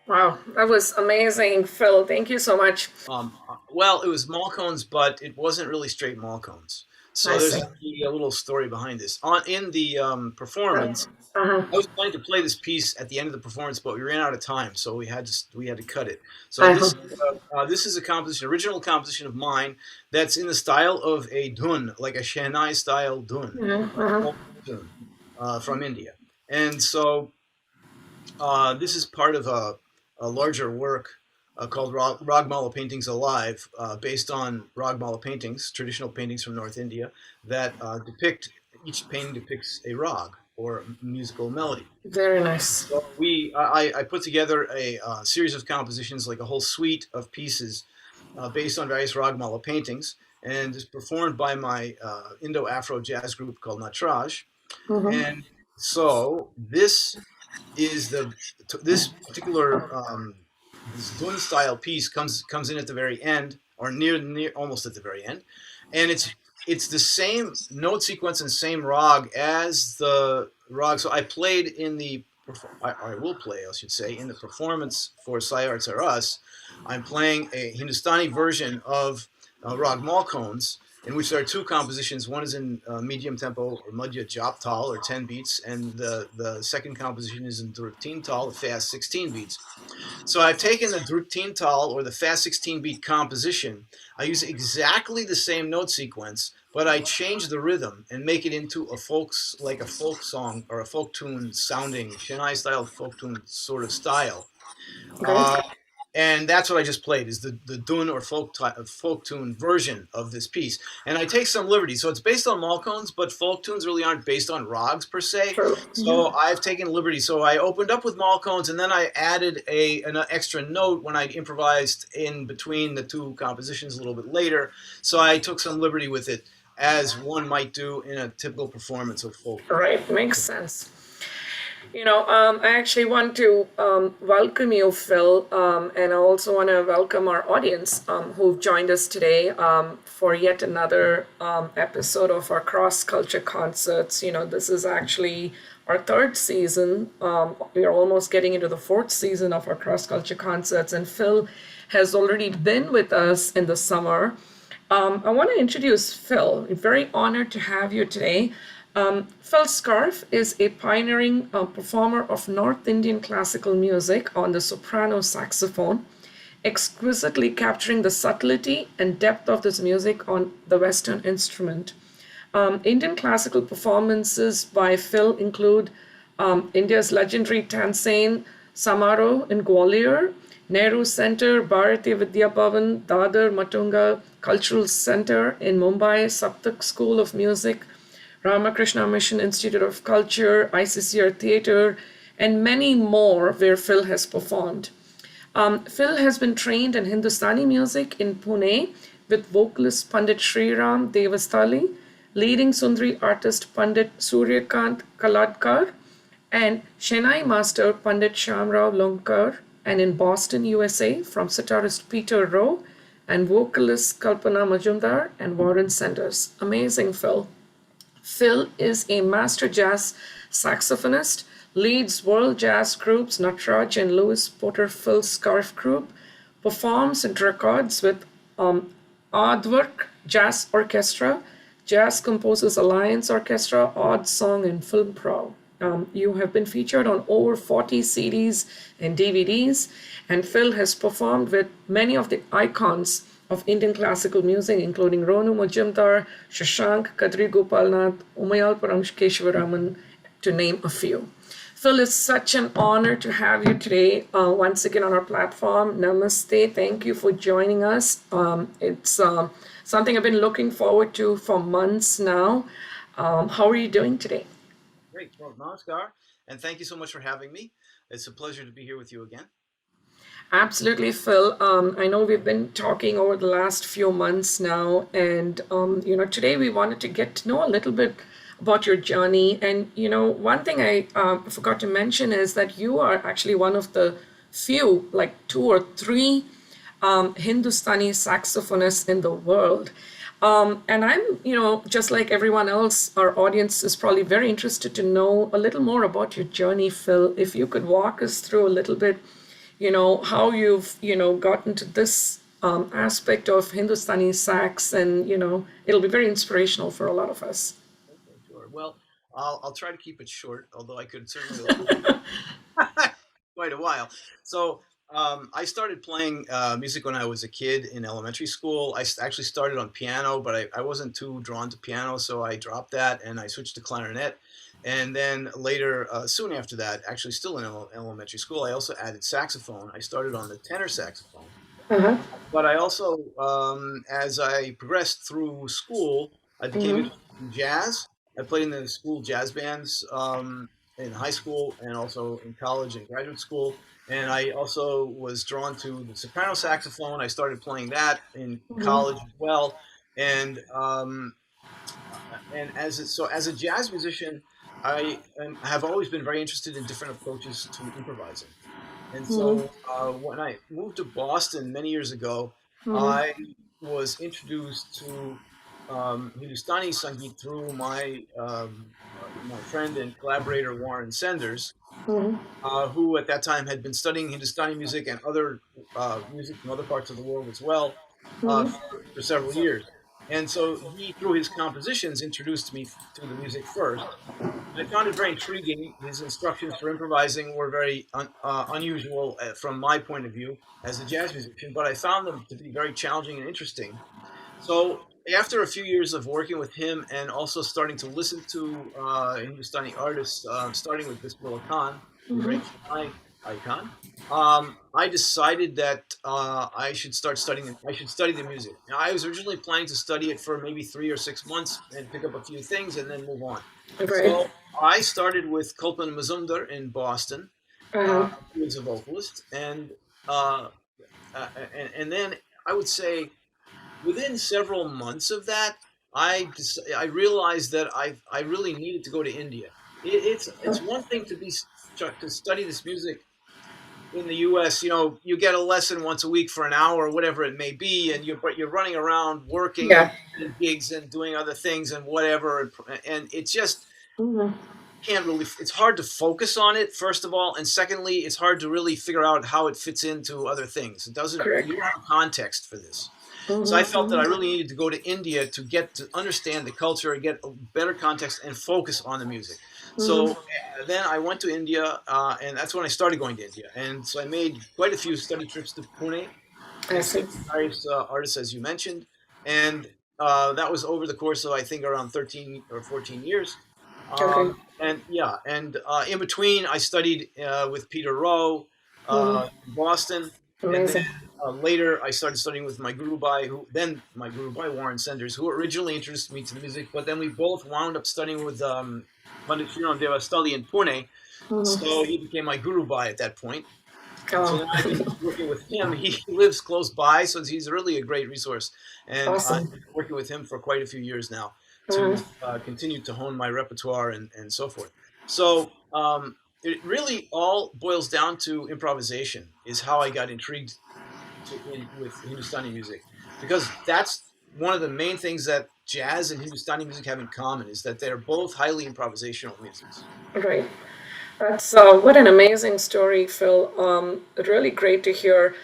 Wow, that was amazing, Phil. Thank you so much. Well, it was Malcones, but it wasn't really straight Malcones. So I there's see. actually a little story behind this. In the performance, Uh-huh. I was planning to play this piece at the end of the performance, but we ran out of time, so we had to cut it. So Uh-huh. this is a composition, original composition of mine that's in the style of a dhun, like a Shehnai style dhun, Uh-huh. from India. And so this is part of a larger work called Ragmala Paintings Alive, based on Ragmala paintings, traditional paintings from North India, that each painting depicts a rag or musical melody. Very nice. So I put together a series of compositions, like a whole suite of pieces based on various Ragmala paintings, and is performed by my Indo-Afro jazz group called Natraj. Mm-hmm. And so this particular this Dun style piece comes in at the very end, or near almost at the very end, and it's the same note sequence and same rag as the rag. So I will play, I should say, in the performance for Sai Arts Are Us. I'm playing a Hindustani version of Rag Malkones, in which there are two compositions. One is in medium tempo, or Madhya Jap Tal, or 10 beats, and the second composition is in Drupteen Tal, a fast 16 beats. So I've taken the Drupteen Tal, or the fast 16 beat composition. I use exactly the same note sequence, but I change the rhythm and make it into like a folk song or a folk tune sounding, Chennai style folk tune sort of style. Okay. Uh, and that's what I just played, is the dun or folk tune version of this piece. And I take some liberties. So it's based on Malkones, but folk tunes really aren't based on rags per se. True. So I've taken liberty. So I opened up with Malkones, and then I added an extra note when I improvised in between the two compositions a little bit later. So I took some liberty with it, as one might do in a typical performance of folk. Right, makes sense. I actually want to welcome you, Phil, and I also want to welcome our audience who've joined us today for yet another episode of our cross-culture concerts. This is actually our third season. We are almost getting into the fourth season of our cross-culture concerts, and Phil has already been with us in the summer. I want to introduce Phil. I'm very honored to have you today. Phil Scarff is a pioneering performer of North Indian classical music on the soprano saxophone, exquisitely capturing the subtlety and depth of this music on the Western instrument. Indian classical performances by Phil include India's legendary Tansen Samaroh in Gwalior, Nehru Center, Bharatiya Vidya Bhavan, Dadar-Matunga Cultural Centre in Mumbai, Saptak School of Music, Ramakrishna Mission Institute of Culture, ICCR Theatre, and many more where Phil has performed. Phil has been trained in Hindustani music in Pune with vocalist Pandit Sriram Devastali, leading Sundri artist Pandit Suryakant Kaladkar, and Chennai master Pandit Shamrao Lonkar, and in Boston, USA, from sitarist Peter Rowe and vocalists Kalpana Majumdar and Warren Sanders. Amazing, Phil. Phil is a master jazz saxophonist, leads world jazz groups Natraj and Lewis Porter-Phil Scarff Group, performs and records with Aardvark Jazz Orchestra, Jazz Composers Alliance Orchestra, Odd Song, and Film Pro. You have been featured on over 40 CDs and DVDs, and Phil has performed with many of the icons of Indian classical music, including Ronu Majumdar, Shashank, Kadri Gopalnath, Umayal Parameshwaraman, to name a few. Phil, it's such an honor to have you today once again on our platform. Namaste. Thank you for joining us. It's something I've been looking forward to for months now. How are you doing today? Great. Well, namaskar, and thank you so much for having me. It's a pleasure to be here with you again. Absolutely, Phil. I know we've been talking over the last few months now, and today we wanted to get to know a little bit about your journey. And one thing I forgot to mention is that you are actually one of the few, like two or three, Hindustani saxophonists in the world. And I'm, just like everyone else, our audience is probably very interested to know a little more about your journey, Phil. If you could walk us through a little bit, how you've, gotten to this aspect of Hindustani sax, and, it'll be very inspirational for a lot of us. Okay, sure. Well, I'll try to keep it short, although I could certainly quite a while. So I started playing music when I was a kid in elementary school. Actually started on piano, but I wasn't too drawn to piano, so I dropped that and I switched to clarinet. And then later, soon after that, actually still in elementary school, I also added saxophone. I started on the tenor saxophone. Uh-huh. But I also, as I progressed through school, I became Mm-hmm. interested in jazz. I played in the school jazz bands in high school and also in college and graduate school. And I also was drawn to the soprano saxophone. I started playing that in college as well. And as a jazz musician, have always been very interested in different approaches to improvising. And Mm-hmm. so when I moved to Boston many years ago, Mm-hmm. I was introduced to Hindustani Sangeet through my friend and collaborator Warren Senders, Mm-hmm. who at that time had been studying Hindustani music and other music from other parts of the world as well Mm-hmm. for several years. And so he, through his compositions, introduced me to the music first. I found it very intriguing. His instructions for improvising were very unusual from my point of view as a jazz musician, but I found them to be very challenging and interesting. So after a few years of working with him and also starting to listen to Hindustani artists, starting with Bismillah Khan, the great Chennai icon, I decided that I should start studying. I should study the music. Now, I was originally planning to study it for maybe 3 or 6 months and pick up a few things and then move on. Great. So I started with Kalpan Mazumdar in Boston, Uh-huh. who is a vocalist, uh, and then I would say within several months of that, I realized that I really needed to go to India. It's one thing to study this music in the U.S. You get a lesson once a week for an hour or whatever it may be, and you're running around working and Yeah. gigs and doing other things and whatever, and it just Mm-hmm. can't really. It's hard to focus on it, first of all, and secondly, it's hard to really figure out how it fits into other things. It doesn't. Correct. You don't have context for this. So I felt that I Mm-hmm. really needed to go to India to get to understand the culture and get a better context and focus on the music. So Mm-hmm. then I went to India, and that's when I started going to India. And so I made quite a few study trips to Pune I and see. studied with various artists, as you mentioned. And that was over the course of, I think, around 13 or 14 years. Okay. And yeah, and in between, I studied with Peter Rowe Mm-hmm. in Boston, and then Amazing. later I started studying with my guru Bhai, Warren Senders, who originally introduced me to the music, but then we both wound up studying with Pandit Sriram Devastali in Pune. So he became my guru Bhai at that point. So Oh, then I've been working with him. He lives close by, so he's really a great resource. And I've awesome. been working with him for quite a few years now to Mm-hmm. continue to hone my repertoire and so forth. So it really all boils down to improvisation, is how I got intrigued with Hindustani music, because that's one of the main things that jazz and Hindustani music have in common, is that they're both highly improvisational musics. Right. That's what an amazing story, Phil. Really great to hear.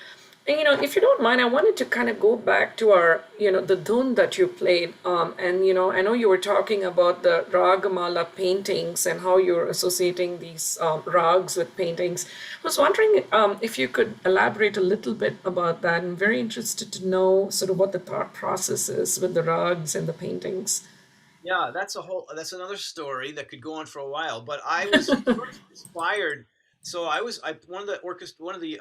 And, if you don't mind, I wanted to kind of go back to our, the dhun that you played. And, I know you were talking about the ragamala paintings and how you're associating these rags with paintings. I was wondering if you could elaborate a little bit about that. I'm very interested to know sort of what the thought process is with the rags and the paintings. Yeah, that's another story that could go on for a while. But I was first inspired. So I one of the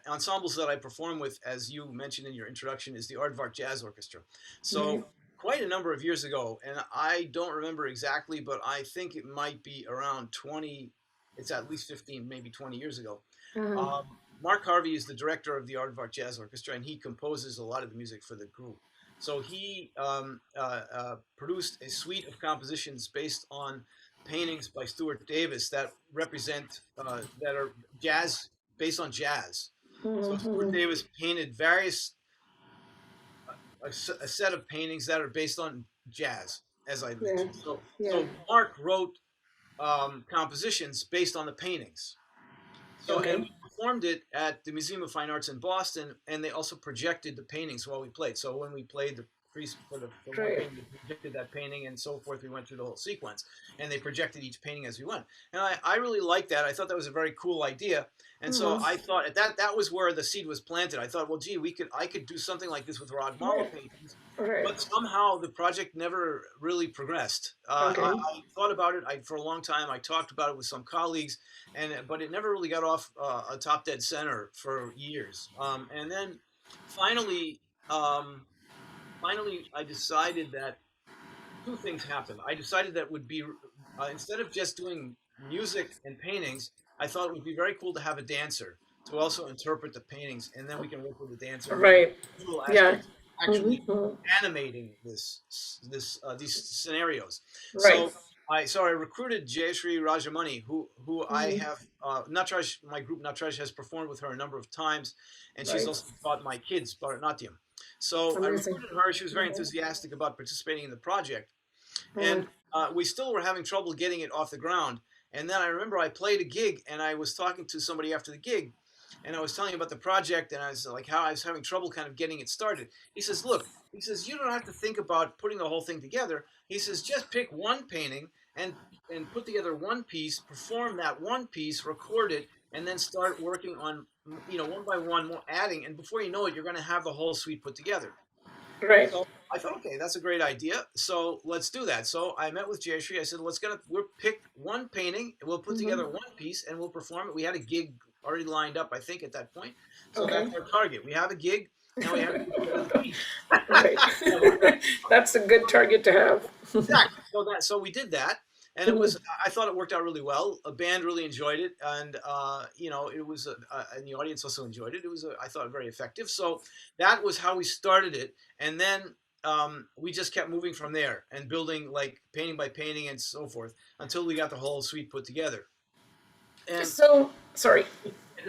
ensembles that I perform with, as you mentioned in your introduction, is the Aardvark Jazz Orchestra. Mhm. So quite a number of years ago, and I don't remember exactly, but I think it might be around 20. It's at least 15, maybe 20 years ago. Mhm. Mark Harvey is the director of the Aardvark Jazz Orchestra, and he composes a lot of the music for the group. So he produced a suite of compositions based on paintings by Stuart Davis that represent that are jazz based on jazz. So Stuart Mhm. Davis painted various a set of paintings that are based on jazz, as I Yeah. mentioned. So Yeah. so Mark wrote compositions based on the paintings. So, and Okay. we performed it at the Museum of Fine Arts in Boston, and they also projected the paintings while we played. So when we played the priest for one Right. painting, they projected that painting, and so forth. We went through the whole sequence, and they projected each painting as we went. And I really liked that. I thought that was a very cool idea. And so Mhm. I thought that was where the seed was planted. I thought, well, gee, I could do something like this with Ragmala Right. paintings, Right. but somehow the project never really progressed. Okay. I thought about it for a long time. I talked about it with some colleagues, but it never really got off a top dead center for years. And then finally, um, finally, I decided that two things happened. I decided that would be instead of just doing music and paintings, I thought it would be very cool to have a dancer to also interpret the paintings, and then we can work with the dancer on the Right. visual Yeah. aspects, Hmm. actually animating these scenarios. Right. So I recruited Jayashree Rajamani, who I Hmm. have Natraj, my group Natraj has performed with her a number of times, and she's Right. also taught my kids Bharatanatyam. So I Amazing. recruited her. She was very Hmm. enthusiastic about participating in the project, Hmm. and we still were having trouble getting it off the ground. And then I remember I played a gig, and I was talking to somebody after the gig, and I was telling him about the project, and I was like how I was having trouble kind of getting it started. He says, "Look," he says, "you don't have to think about putting the whole thing together." He says, "Just pick one painting and put together one piece, perform that one piece, record it, and then start working on one by one, more adding. And before you know it, you're going to have the whole suite put together." Right. So I thought, okay, that's a great idea. So let's do that. So I met with Jayashree. I said, we'll pick one painting, and we'll put Hmm. together one piece, and we'll perform it. We had a gig already lined up, I think, at that point. So Okay. that's our target. We have a gig. Now we have to put together the piece. Right. Yeah, we're ready. That's a good target to have. Exactly. So we did that, and it Mhm. was. I thought it worked out really well. A band really enjoyed it, and it was. And the audience also enjoyed it. It was. I thought very effective. So that was how we started it, and then we just kept moving from there and building like painting by painting and so forth until we got the whole suite put together. And So, sorry.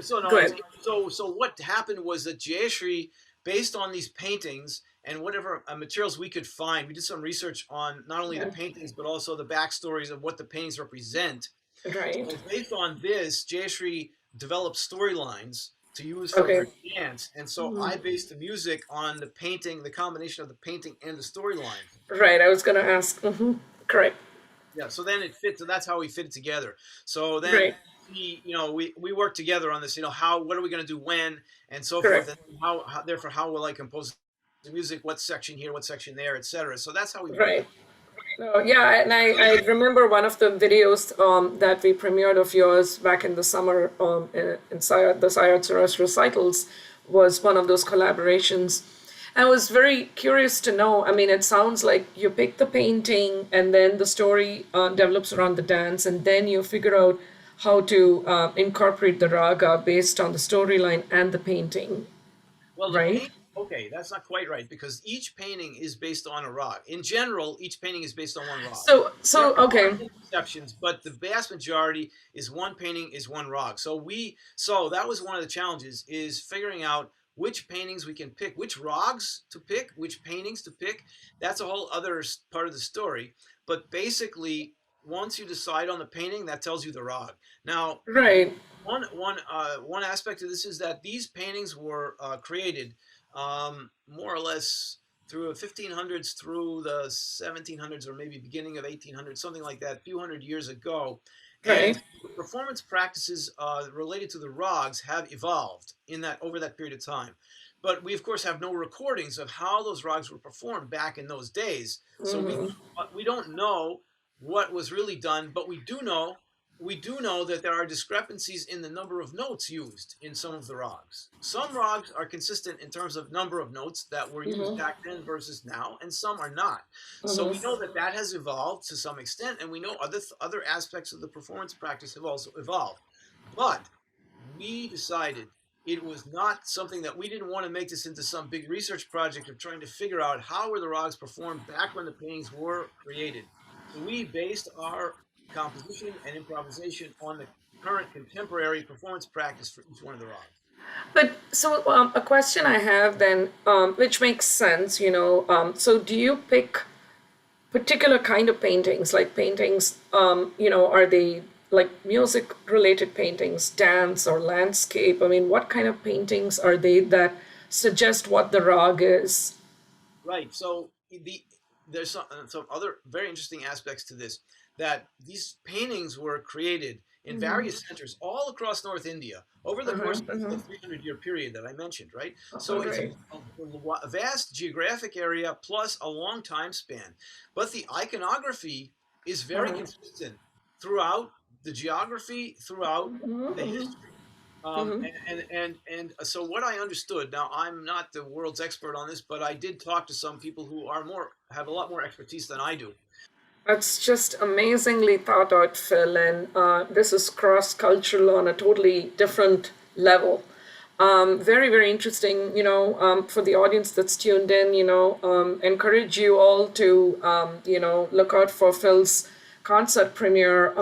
so no, Go ahead. so what happened was that Jayashree, based on these paintings and whatever materials we could find, we did some research on not only the Yeah. paintings but also the backstories of what the paintings represent. Right. So based on this, Jayashree developed storylines to use for Okay. her dance, and so I based the music on the painting, the combination of the painting and the storylines. Right. I was gonna ask. Correct. Yeah, so then it fits. So that's how we fit it together. So then Right. we work together on this. What are we going to do when, and so forth, Correct. and therefore how will I compose the music? What section here? What section there? Etc. So that's how we built it. Right. Yeah, and I remember one of the videos that we premiered of yours back in the summer in the Sayat Saras recitals was one of those collaborations. I was very curious to know. I mean, it sounds like you pick the painting and then the story develops around the dance, and then you figure out how to incorporate the raga based on the storyline and the painting, Well, the right? paint. Okay, that's not quite right because each painting is based on a rag. In general, each painting is based on one rag. There Okay, are exceptions, but the vast majority is one painting is one rag. So that was one of the challenges is figuring out which paintings we can pick, which rags to pick, which paintings to pick. That's a whole other part of the story. But basically, once you decide on the painting, that tells you the rag. Now, right. One aspect of this is that these paintings were created more or less through the 1500s through the 1700s or maybe beginning of 1800s, something like that, a few hundred years ago. And Right. performance practices related to the rags have evolved in that over that period of time. But we, of course, have no recordings of how those rags were performed back in those days. So we don't know what was really done, but we do know that there are discrepancies in the number of notes used in some of the rags. Some rags are consistent in terms of number of notes that were used back then versus now, and some are not. So we know that that has evolved to some extent, and we know other aspects of the performance practice have also evolved. But we decided it was not something that we didn't want to make this into some big research project of trying to figure out how were the rags performed back when the paintings were created. So we based our composition and improvisation on the current contemporary performance practice for each one of the rags. But so a question I have then, which makes sense, so do you pick particular kind of paintings, like paintings, are they like music related paintings, dance or landscape? I mean, what kind of paintings are they that suggest what the rag is? Right. So there's some other very interesting aspects to this, that these paintings were created in various centers all across North India over the course of the 300-year period that I mentioned, right? So it's Right. a vast geographic area plus a long time span. But the iconography is very consistent throughout the geography, throughout the history. And so what I understood, now I'm not the world's expert on this, but I did talk to some people who are have a lot more expertise than I do. That's just amazingly thought out, Phil, and this is cross cultural on a totally different level. Very, very interesting, for the audience that's tuned in, encourage you all to, look out for Phil's concert premiere,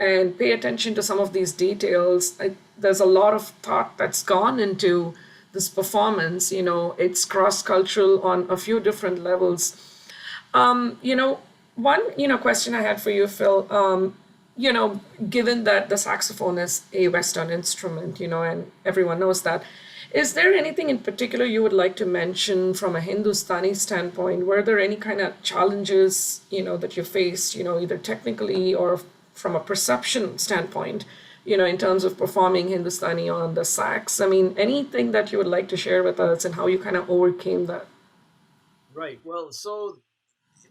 and pay attention to some of these details. There's a lot of thought that's gone into this performance, it's cross cultural on a few different levels. You know, one question I had for you, Phil. Given that the saxophone is a Western instrument, and everyone knows that, is there anything in particular you would like to mention from a Hindustani standpoint? Were there any kind of challenges, that you faced, either technically or from a perception standpoint, in terms of performing Hindustani on the sax? I mean, anything that you would like to share with us and how you kind of overcame that? Right. Well, so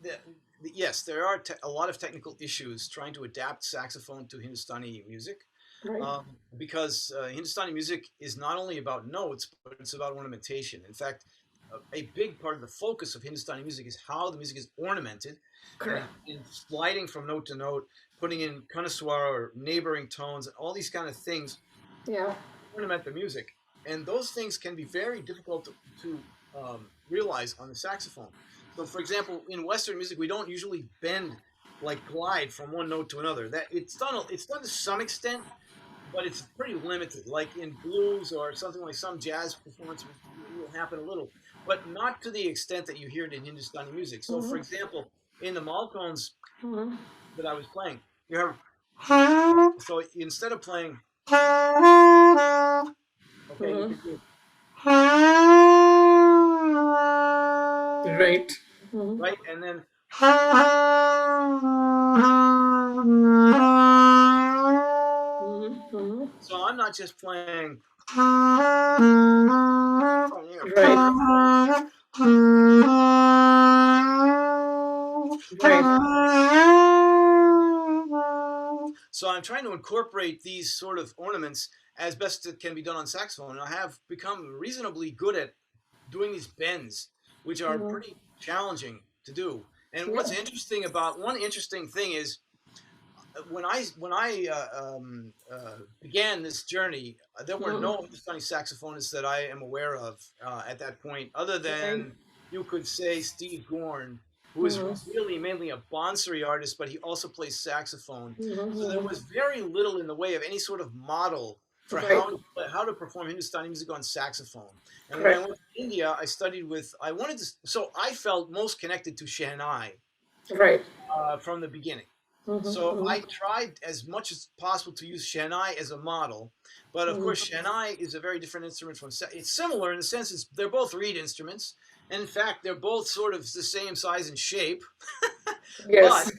the, yes, there are a lot of technical issues trying to adapt saxophone to Hindustani music, Right. because Hindustani music is not only about notes, but it's about ornamentation. In fact, a big part of the focus of Hindustani music is how the music is ornamented, and Correct. in sliding from note to note, putting in kanaswara or neighboring tones, all these kind of things Yeah. ornament the music. And those things can be very difficult to realize on the saxophone. So, for example, in Western music, we don't usually bend like glide from one note to another. That it's done to some extent, but it's pretty limited. Like in blues or something like some jazz performance will happen a little, but not to the extent that you hear it in Hindustani music. So, for example, in the maltones that I was playing, you have so instead of playing, okay, you can do Right. right, and then so I'm not just playing. Right. Right. So I'm trying to incorporate these sort of ornaments as best it can be done on saxophone. And I have become reasonably good at doing these bends, which are pretty challenging to do. And Yeah. one interesting thing is when I began this journey, there were no Hindustani saxophonists that I am aware of at that point, other Right. than you could say Steve Gorn, who is really mainly a Bansuri artist, but he also plays saxophone. So there was very little in the way of any sort of model for Right. how to perform Hindustani music on saxophone. And when I Correct. went to India, I studied with I wanted to so I felt most connected to Shehnai Right. from the beginning. So I tried as much as possible to use Shehnai as a model, but of course Shehnai is a very different instrument from. It's similar in the sense they're both reed instruments, and in fact they're both sort of the same size and shape. but Yes.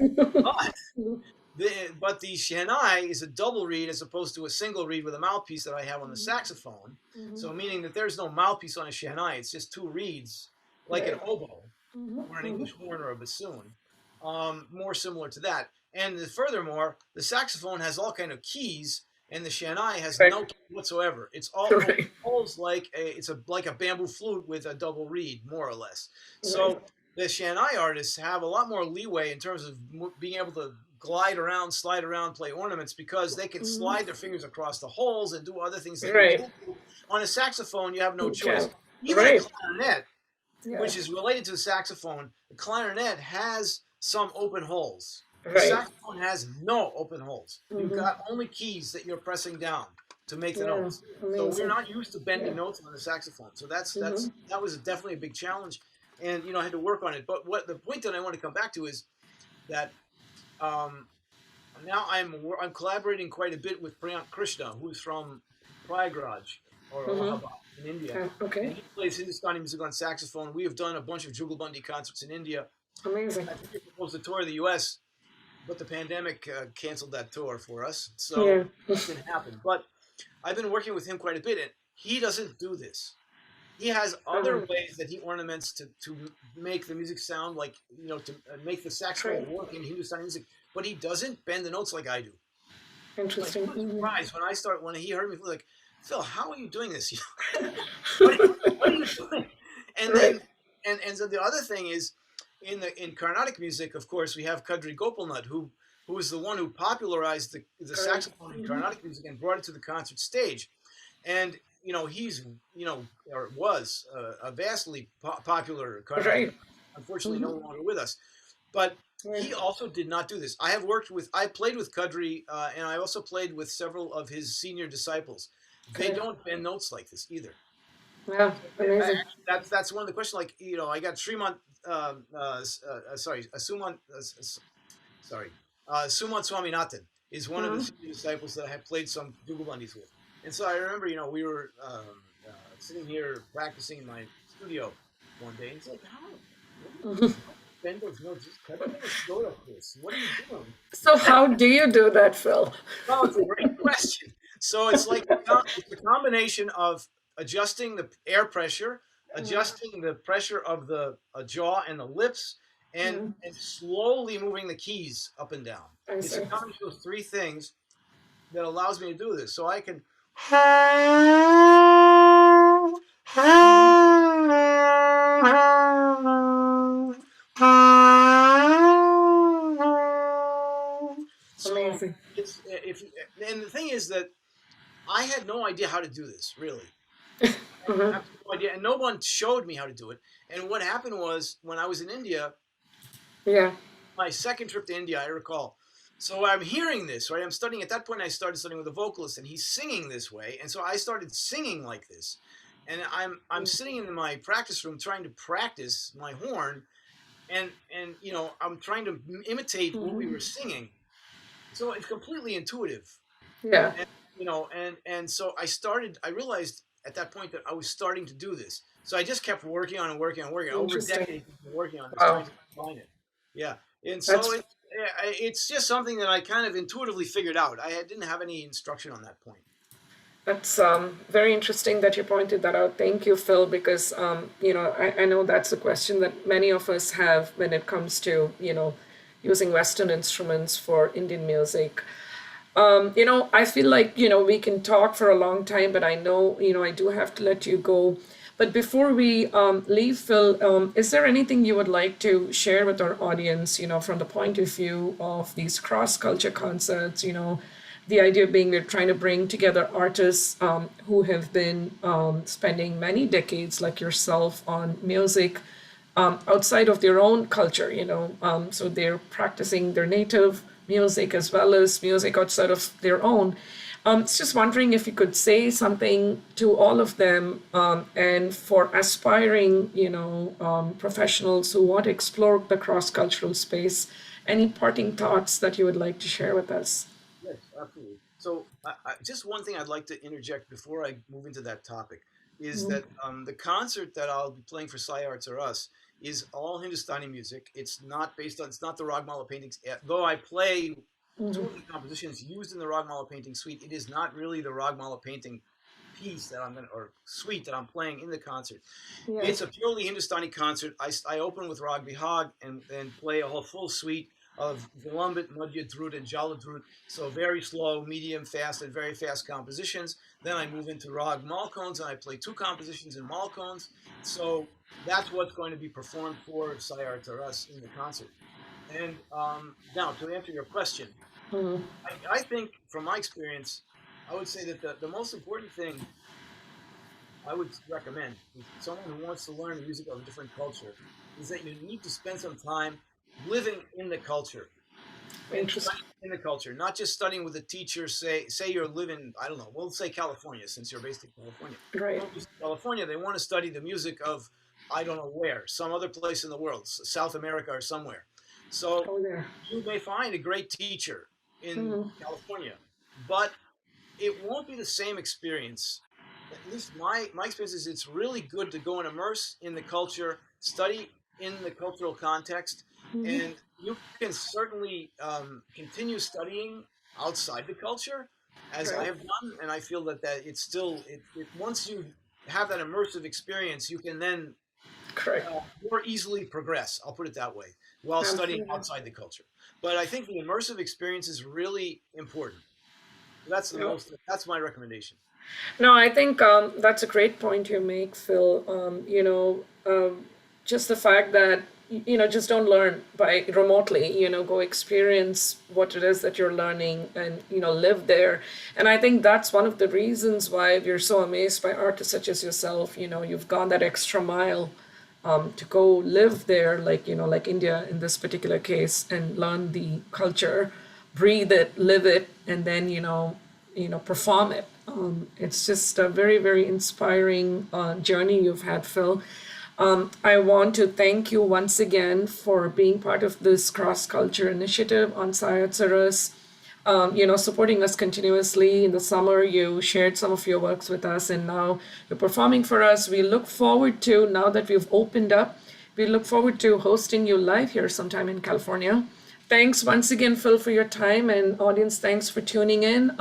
but the Shehnai is a double reed as opposed to a single reed with a mouthpiece that I have on the saxophone. So meaning that there's no mouthpiece on a Shehnai; it's just two reeds, like an Right. oboe or an English horn or a bassoon, more similar to that. And furthermore, the saxophone has all kind of keys, and the Shehnai has no Correct. key whatsoever. It's all open Right. holes like a bamboo flute with a double reed, more or less. Right. So the Shehnai artists have a lot more leeway in terms of being able to glide around, slide around, play ornaments because they can slide their fingers across the holes and do other things that you Right. can't do. On a saxophone, you have no You choice. can. Even a Right. clarinet, Yeah. which is related to the saxophone, the clarinet has some open holes. The Right. saxophone has no open holes. You've got only keys that you're pressing down to make the Yeah. notes. So Amazing. we're not used to bending notes on the saxophone. So that was definitely a big challenge, and I had to work on it. But what the point that I want to come back to is that now I'm collaborating quite a bit with Priyank Krishna, who's from Prayagraj or Allahabad in India. Okay. And he plays Hindustani music on saxophone. We have done a bunch of Jugalbandi concerts in India. Amazing. I think we proposed to tour the U.S., but the pandemic canceled that tour for us, so Yeah. it didn't happen. But I've been working with him quite a bit, and he doesn't do this. He has other ways that he ornaments to make the music sound like, to make the saxophone work in Hindustani music, but he doesn't bend the notes like I do. Interesting. Like, he was surprised when he heard me, like, Phil, how are you doing this? what are you doing? And then, and so the other thing is, in Carnatic music, of course, we have Kadri Gopalnath, who is the one who popularized the saxophone in Carnatic music and brought it to the concert stage. And he's or was a vastly popular Carnatic. Unfortunately, no longer with us. But he also did not do this. I played with Kadri, and I also played with several of his senior disciples. They don't bend notes like this either. Yeah, amazing. That's one of the questions. Like, I got Srimant, Sumant Swaminathan is one of the senior disciples that I have played some Jugalbandis with. And so I remember, we were sitting here practicing in my studio one day, and it's like, how? Bend those notes, just cut them slow like this. What are you doing? So how do you do that, Phil? Well, it's a great question. So it's like it's a combination of adjusting the air pressure, adjusting the pressure of the jaw and the lips, and slowly moving the keys up and down. It's a combination of those three things that allows me to do this. So I can. So Amazing. And the thing is that I had no idea how to do this, really. I have no idea, and no one showed me how to do it. And what happened was, when I was in India, my second trip to India, I recall. So I'm hearing this, right? I'm studying at that point. I started studying with a vocalist, and he's singing this way, and so I started singing like this. And I'm sitting in my practice room trying to practice my horn, and I'm trying to imitate what we were singing. So it's completely intuitive. Yeah. And so I realized at that point that I was starting to do this. So I just kept working on and working on, over decades working on this, trying to find it. Yeah. And so it's just something that I kind of intuitively figured out. I didn't have any instruction on that point. That's very interesting that you pointed that out. Thank you, Phil, because, I know that's a question that many of us have when it comes to, using Western instruments for Indian music. I feel like, we can talk for a long time, but I know, I do have to let you go. But before we leave, Phil, is there anything you would like to share with our audience, from the point of view of these cross-culture concerts, the idea being we're trying to bring together artists who have been spending many decades, like yourself, on music outside of their own culture, so they're practicing their native music as well as music outside of their own. It's just wondering if you could say something to all of them, and for aspiring, professionals who want to explore the cross-cultural space any parting thoughts that you would like to share with us? Yes, absolutely. So, just one thing I'd like to interject before I move into that topic is that the concert that I'll be playing for Sai Arts or Us is all Hindustani music. It's not based on, it's not the Ragmala paintings. Though I play two of the compositions used in the Ragmala painting suite, it is not really the Ragmala painting piece that I'm going to, or suite that I'm playing in the concert. Yeah. It's a purely Hindustani concert. I open with Rag Bihag and then play a whole full suite of Vilambit, Madhya Drut, and Jala Drut. So very slow, medium, fast, and very fast compositions. Then I move into Rag Malkones and I play two compositions in Malkones. So that's what's going to be performed for Sayar Taras in the concert. And now to answer your question, I think from my experience, I would say that the most important thing I would recommend to someone who wants to learn the music of a different culture is that you need to spend some time living in the culture and Interesting. studying in the culture, not just studying with a teacher. Say you're living, I don't know, we'll say California since you're based in California. Right. California, they want to study the music of I don't know where, some other place in the world, South America or somewhere. So Oh, there. you may find a great teacher in California, but it won't be the same experience. At least my experience is it's really good to go and immerse in the culture, study in the cultural context, and you can certainly continue studying outside the culture, as I Right. have done. And I feel that it's still once you have that immersive experience, you can then Correct. more easily progress. I'll put it that way while studying Absolutely. outside the culture. But I think the immersive experience is really important. That's the Yeah. most. That's my recommendation. No, I think that's a great point you make, Phil. Just the fact that, just don't learn by remotely, go experience what it is that you're learning and, live there. And I think that's one of the reasons why we're so amazed by artists such as yourself. You've gone that extra mile to go live there, like India in this particular case, and learn the culture, breathe it, live it, and then perform it. It's just a very, very inspiring journey you've had, Phil. I want to thank you once again for being part of this cross culture initiative on Sayat Saras. Supporting us continuously. In the summer, you shared some of your works with us, and now you're performing for us. We look forward to, now that we've opened up, we look forward to hosting you live here sometime in California. Thanks once again, Phil, for your time, and audience, thanks for tuning in.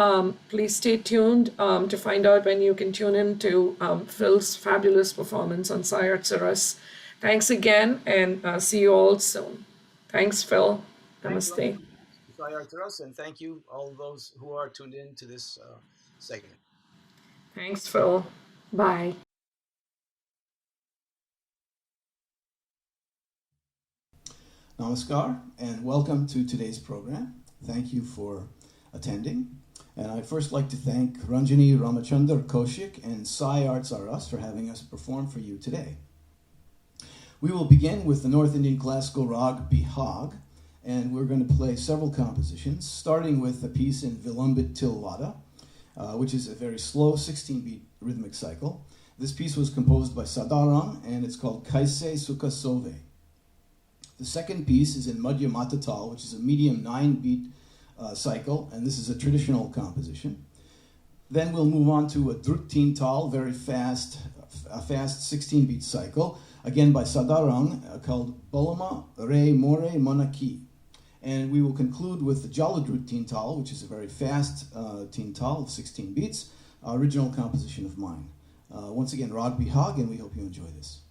Please stay tuned to find out when you can tune in to Phil's fabulous performance on Sayat Saras. Thanks again, and see you all soon. Thanks, Phil. Thanks, Namaste. Arturos, and thank you all those who are tuned in to this segment. Thanks, Phil. Bye. Namaskar and welcome to today's program. Thank you for attending. And I'd first like to thank Ranjani Ramachandar Kaushik and Sai Arts R Us for having us perform for you today. We will begin with the North Indian classical rag Bihag, and we're going to play several compositions, starting with a piece in Vilambit Tilwada, which is a very slow 16-beat rhythmic cycle. This piece was composed by Sadarang, and it's called Kaise Sukha Sove. The second piece is in Madhya Matatal, which is a medium 9-beat cycle, and this is a traditional composition. Then we'll move on to a Drut Teen Tal, very fast, a fast 16-beat cycle, again by Sadarang, called Bolama Re More Monaki. And we will conclude with the Jala Drut Teen Tal, which is a very fast Teen Tal of 16 beats, original composition of mine. Once again, Rag Bihag, and we hope you enjoy this.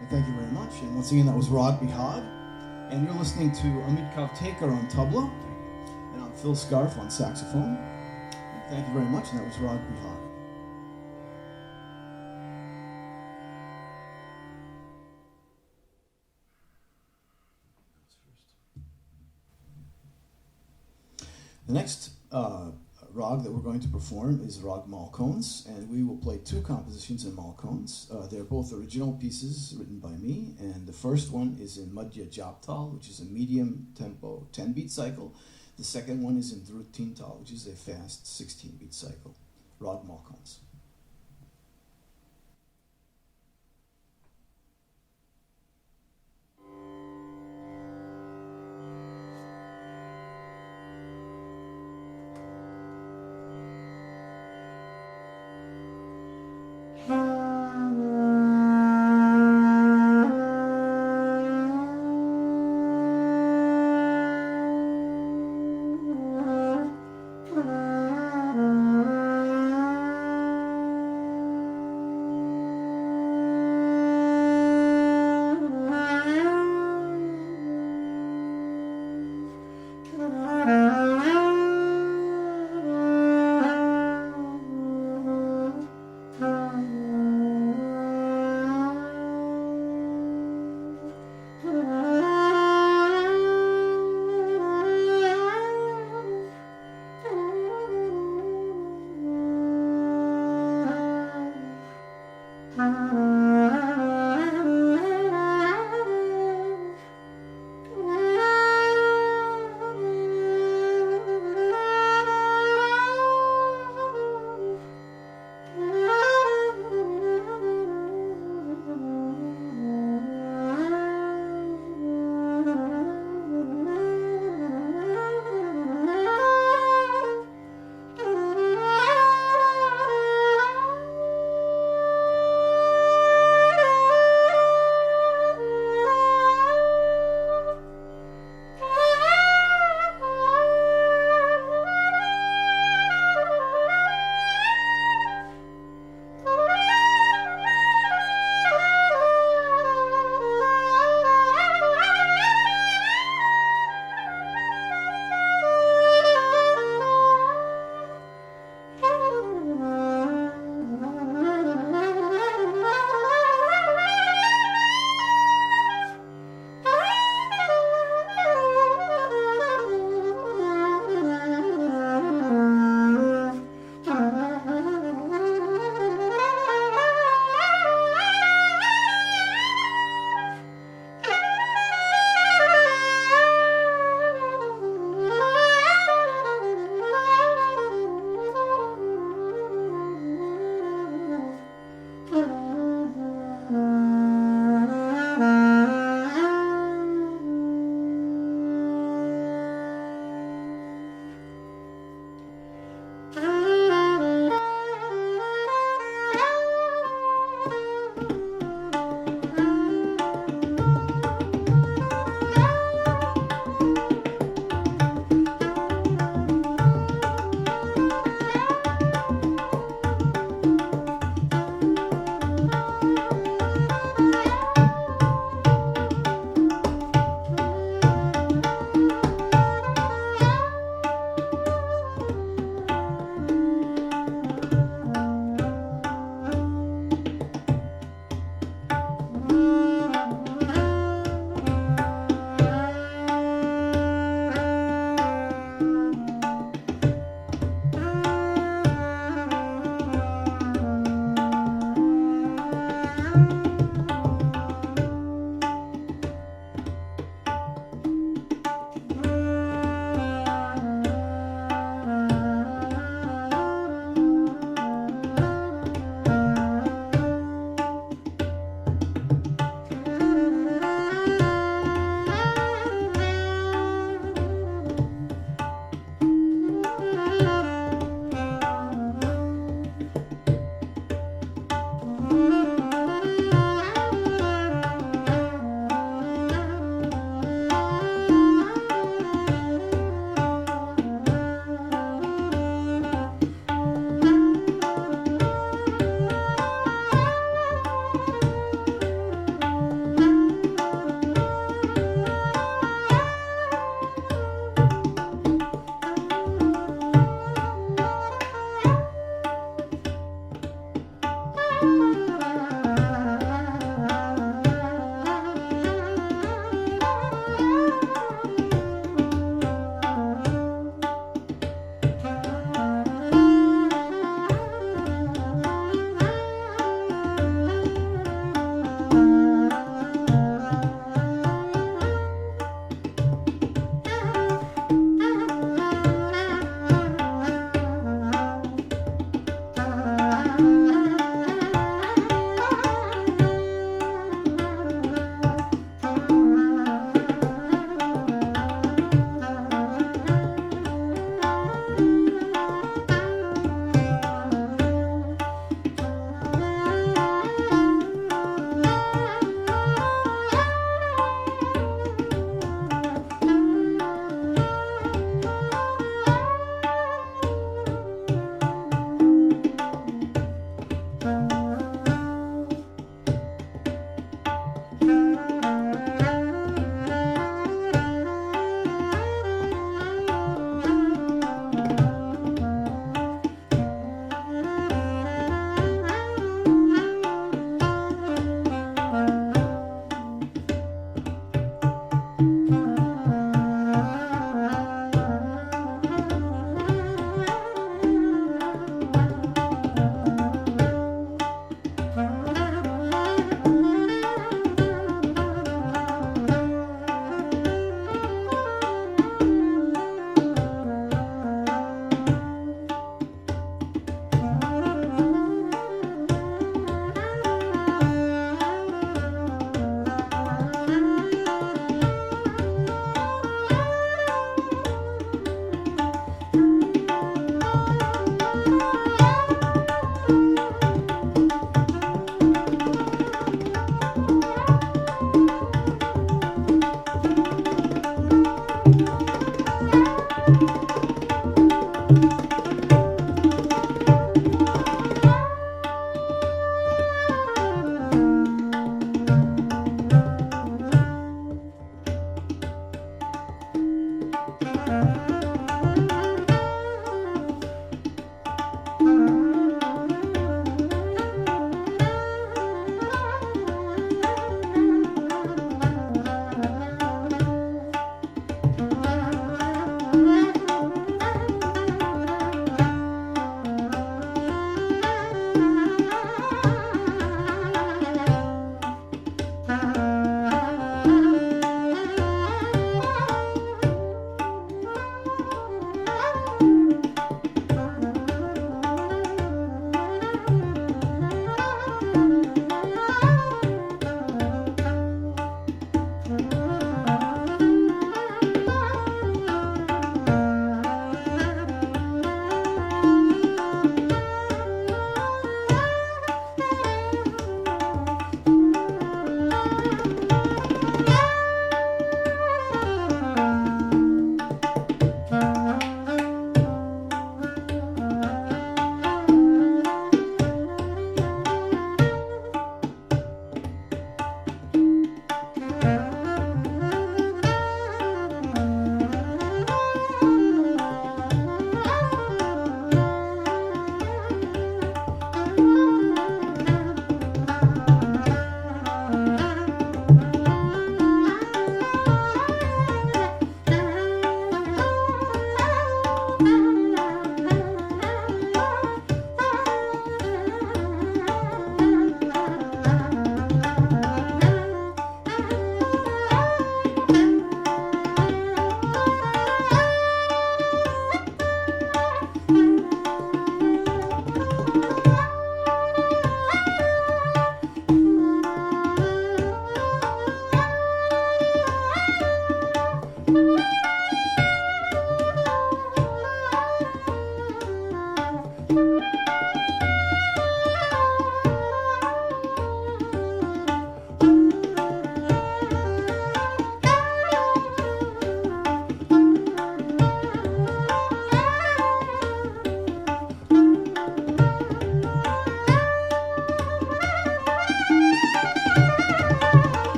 And thank you very much. And once again, that was Rag Bihag. And you're listening to Amit Kavtekar on tabla, and I'm Phil Scarff on saxophone. And thank you very much. And that was Rag Bihag. The next rag that we're going to perform is Rag Malkons, and we will play two compositions in Malkons. They're both original pieces written by me, and the first one is in Madhya Japtal, which is a medium tempo 10-beat cycle. The second one is in Drut Tintal, which is a fast 16-beat cycle. Rag Malkons.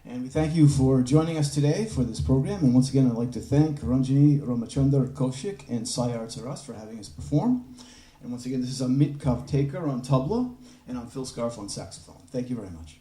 And we thank you for joining us today for this program. And once again, I'd like to thank Ranjini Ramachandar Kaushik and Sai Arts Are Us for having us perform. And once again, this is Amit Kavtekar on tabla, and I'm Phil Scarff on saxophone. Thank you very much.